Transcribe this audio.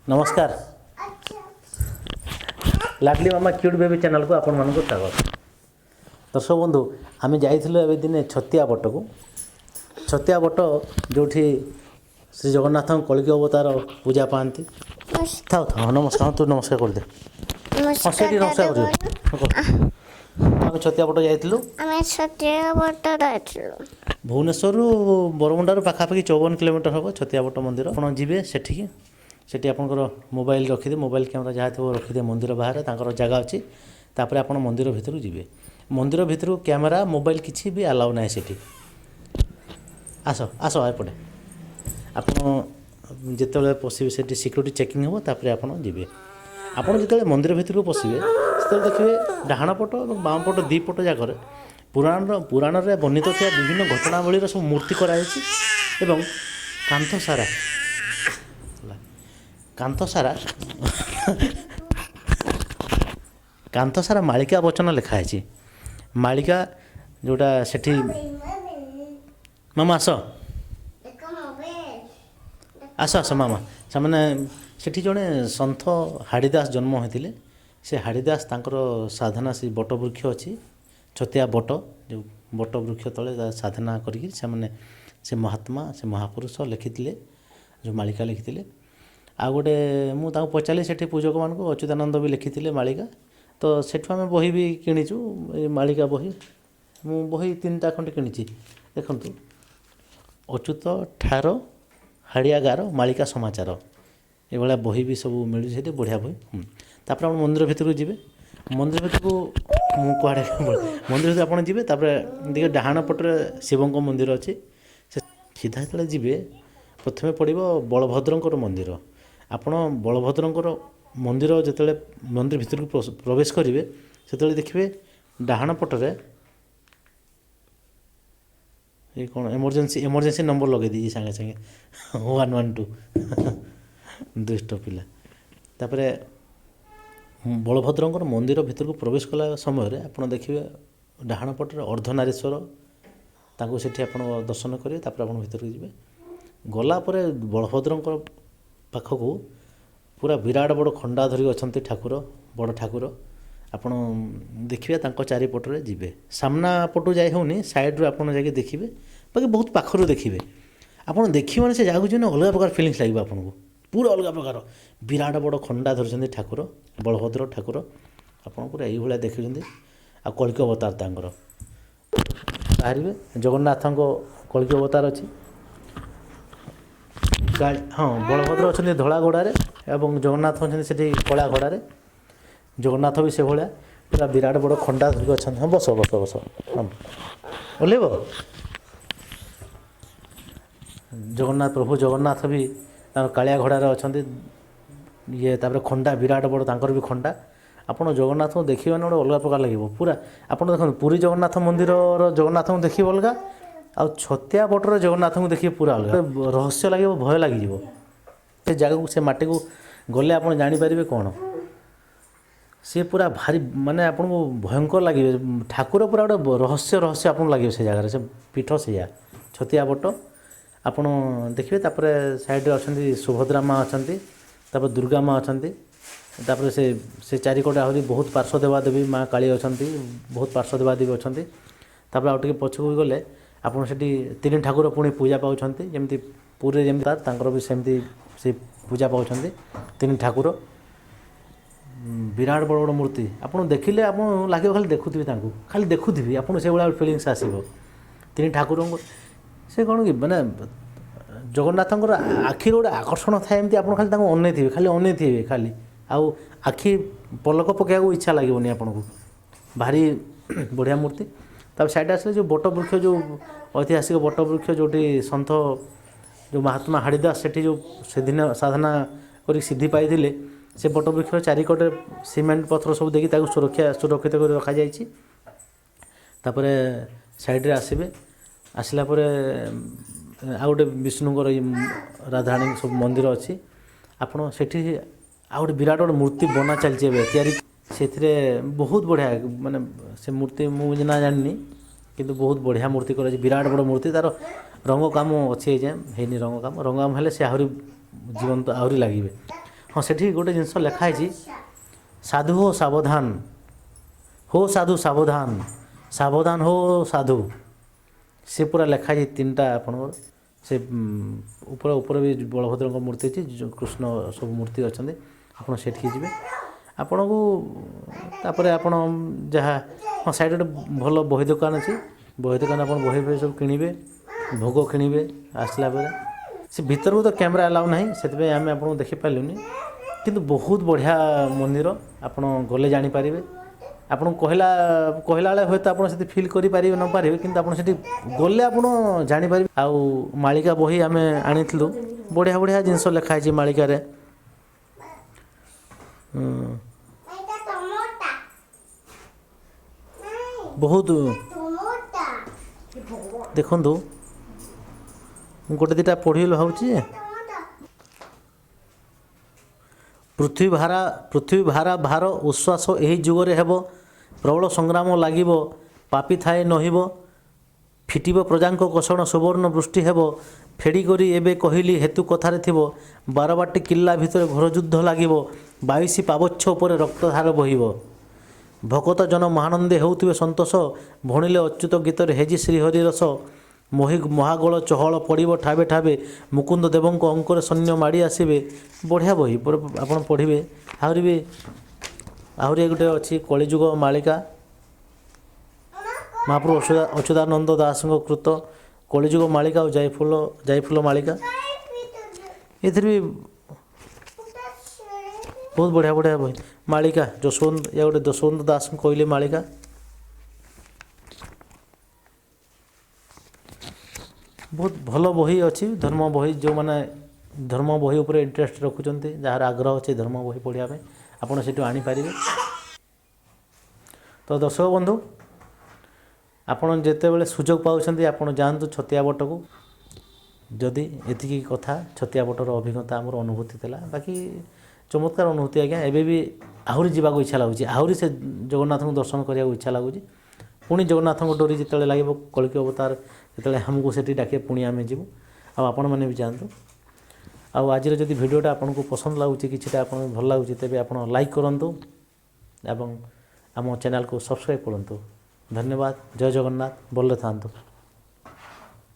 नमस्कार लाडली मामा cute baby channel को आपण मानक स्वागत। दर्शक बंधु आम जाइलु दिने छतिया बट को छतिया बट जो श्री जगन्नाथ कलिकी अवतार पूजा पाती था था नमस्कार तू नमस्कार कर दे हाँ से नमस्कार कर आम छतिया बट जाइलु भुवनेश्वर बरमुंडार पाखापाखि 54 किलोमीटर हम छतिया बट मंदिर आप जी सेठी सेठी आपंकर मोबाइल रखिदे मोबाइल कैमेरा जहाँ थो रखिदे मंदिर बाहर तांकर जगह अच्छी तापर आप मंदिर भितर जी मंदिर भितर कैमेरा मोबाइल किसी भी अलाउ ना सेठी आस आस एपटे आप जिते पशे से सिक्यूरीटी चेकिंग हम तापर आप जी आप जो मंदिर भितर पशे से देखिए डाण पट और बाम पट दी पट जगह पुराण रे वर्णित थी विभिन्न घटनावली सब मूर्ति कराई एवं कांथ सारा कांथ सारा मालिका वचन लिखाई मालिका जोटा सेठी मामा आस आस आस मामा से सेठी जड़े सन्थ हाड़ीदास जन्म होते से हाड़ीदास तांकर साधना से बट वृक्ष अच्छी छतिया बट जो बट वृक्ष तले साधना करी से महात्मा से महापुरुष लिखिते जो मालिका लिखिते आ गोटे मुझे पचारि से पूजक मान अच्युतानंद भी लिखिते मालिका तो सेठू आम बही भी किणीचु मालिका बही मु बही 3टा खंडे किणी देखु अच्युत ठार हाड़िया गार मालिका समाचार ये बही भी सब मिलूँ बढ़िया बही तापर आप मंदिर भितर जी मंदिर भितर को मुझे मंदिर भर आप जी देखिए डाहाण पटे शिव मंदिर अच्छी सीधा जो जी प्रथम पड़ो बलभद्र मंदिर आपण बलभद्र मंदिर जिते मंदिर भितर को प्रवेश करेंगे से देखिए डाहाण पटरे ये कौन इमरजेंसी नंबर लगे दी सागे सागे 112 दुष्ट पिला तापर बलभद्र मंदिर भितर को प्रवेश कला समय आप देखिए डाहाण पटरे अर्धनारीश्वर ताको सेठी आप दर्शन करेंगे तापर आप भीतर जी गलापर बलभद्र पाखक पूरा विराट बड़ खंडा धरिक अच्छा ठाकुर बड़ ठाकुर आपड़ देखिए चारिपटे जी सामना पटू जाए होनी सैड्रु आप देखिए बाकी बहुत पाखर देखिए आप देखिए से जगह जो अलग प्रकार फिलिंग्स लगे आपको पूरा अलग प्रकार विराट बड़ खंडा धरी ठाकुर बलभद्र ठाकुर आप पूरा ये देखुं आ कलिकी अवतार तांकर बाहर जगन्नाथ कलिकी अवतार अच्छी हाँ बलभद्र अच्छा धला घोड़े और जगन्नाथ अच्छे कला घोड़े जगन्नाथ भी से भाया पूरा विराट बड़ खंडा धरिक अच्छा हाँ बस बस बस हाँ ओल्लैब जगन्नाथ प्रभु जगन्नाथ भी कालिया घोड़े अच्छा ये खंडा विराट बड़ तांकर भी खंडा आपड़ जगन्नाथ को देखिए गोटे अलग प्रकार लगे पूरा आप देखो पुरी जगन्नाथ मंदिर जगन्नाथ को देखिए अलग आ छतिया बटर जगन्नाथ को देखिए पूरा अलग रहस्य लगे भय लगे से जगह को से मटी को गले आप जापर कौन सी पूरा भारी माने आपको भयंकर लगे ठाकुर पूरा गोटे रहस्य रहस्य आपको लगे से जगह से पीठ से छतिया बट आप देखिए तापर साइड अच्छा सुभद्रा माँ अच्छा दुर्गा माँ अच्छा से चारिकटे आहरी बहुत पार्श्व देवादेवी माँ काली अच्छा बहुत पार्श्व देवादेवी अच्छा तापर आउटे पछक गले आपड़ से 3 ठाकुर पुणी पूजा पाँच जमी पुरी जमी भी सेमती से पूजा पाँच 3 ठाकुर विराट बड़ बड़ मूर्ति आपड़ देखिले आप लगे खाली देखुथि खाली देखुथि आपको से भाया फिलिंग्स आसो 3 ठाकुर से कौन कि मैंने जगन्नाथ आखिर गोटे आकर्षण थाए एमती आप खाली अनै थे खाली आउ आखि पलक पकड़ा इच्छा लगे आपको भारी बढ़िया मूर्ति तब साइड आसले जो बट वृक्ष जो ऐतिहासिक बट वृक्ष जो सन्थ जो महात्मा हाड़ीदास से जो से दिन साधना कर सिद्धि पाई से बट वृक्ष चारिकटे सीमेंट पथर सब देखिए सुरक्षित कर रखा जाइए साइड्रे आसबे आसला आ गए विष्णुकर राधाराणी सब मंदिर अच्छी आपड़ से गोटे विराट गोटे मूर्ति बना चलती से बहुत बढ़िया माने से मूर्ति मुझे ना जानी किंतु बहुत बढ़िया मूर्ति कर विराट बड़ मूर्ति तार रंग काम अच्छे है रंग काम हेले से आहरी जीवंत आहरी लगे हाँ सेठी गोटे जिनस लिखाई साधु हो सावधान साधु सावधान सावधान हो साधु से पूरा लिखाई तीन टा आप से ऊपर ऊपर भी बलभद्र मूर्ति अच्छी जो कृष्ण सब मूर्ति अच्छा आप सेठी जी आपण को तापर आपण जहाँ हाँ साइड गोटे भल बही दुकान अच्छी बही दुकान आप बही सब किणवे भोग किणवे आसला बेले से भीतर को तो कैमरा अलाउ ना से आम आपको देखिपारूनी किंतु बहुत बढ़िया मंदिर आपण गले जानीपारे आपन कहला बेले हूँ तो आप फिल करें न पारे कि गले आप जानीपारे आउ मालिका बही आम आनी बढ़िया बढ़िया जिनस लिखाई मालिकार बहुत देखु गोटे दुटा पढ़ी भावी पृथ्वी भारा भार उश्वास यही जुगरे हेब प्रबल संग्राम लागिब पापी थाए नहिब फिटिब प्रजांक कोषण सुवर्ण वृष्टि हेब फेड़ी करी एबे कहली हेतु कथारे थिबो बारबाटी किल्ला भितर घर युद्ध लागिब 22 पावच्छ उपर रक्तधार बहिब भकत जन महानंदे हेउथिबे संतोष भणिले अच्युत गीतर हेजी श्रीहरि रस महागोल चहल पड़ब ठाबे ठाबे मुकुंद देवंक अंकर सैन्य माड़ी आसबे बढ़िया बही आप पढ़े आहरी भी आहरी गोटे अच्छी कलिजुग मालिका महाप्रभु अच्युतानंद दास कृत कलिजुग मालिका और जायफुल मालिका ये भी बहुत बढ़िया बढ़िया बही मालिका जसवंत या गोटे जसवंत दास कहले मालिका बहुत भल बही अच्छी धर्म बही जो मैंने धर्म बही उपर इंटरेस्ट रखुंट जार आग्रह अच्छे धर्म बही पढ़ापे आपड़ से आनीपारे तो दर्शक बंधु आपड़ जिते सुजोग पाँच आप जातु छतिया बट को जदि एति कथा छतिया बटर अभिज्ञता आमर अनुभूति थी बाकी चमत्कार अनुभूति आज्ञा एवं भी आहरी जावाक इच्छा लगुच आहरी से जगन्नाथ को दर्शन करने इच्छा लगुच पुणी जगन्नाथ डोरी जिते लगे कलिक अवतार जो आमको से डाके पुणी आम जीवु आपण मैंने भी जातु आज जदि भिडियोटा आपको पसंद लगुच कि भल लगुच तेज आप लाइक करूँ एवं आम चैनल को सब्सक्राइब करूँ धन्यवाद जय जगन्नाथ बोलते था।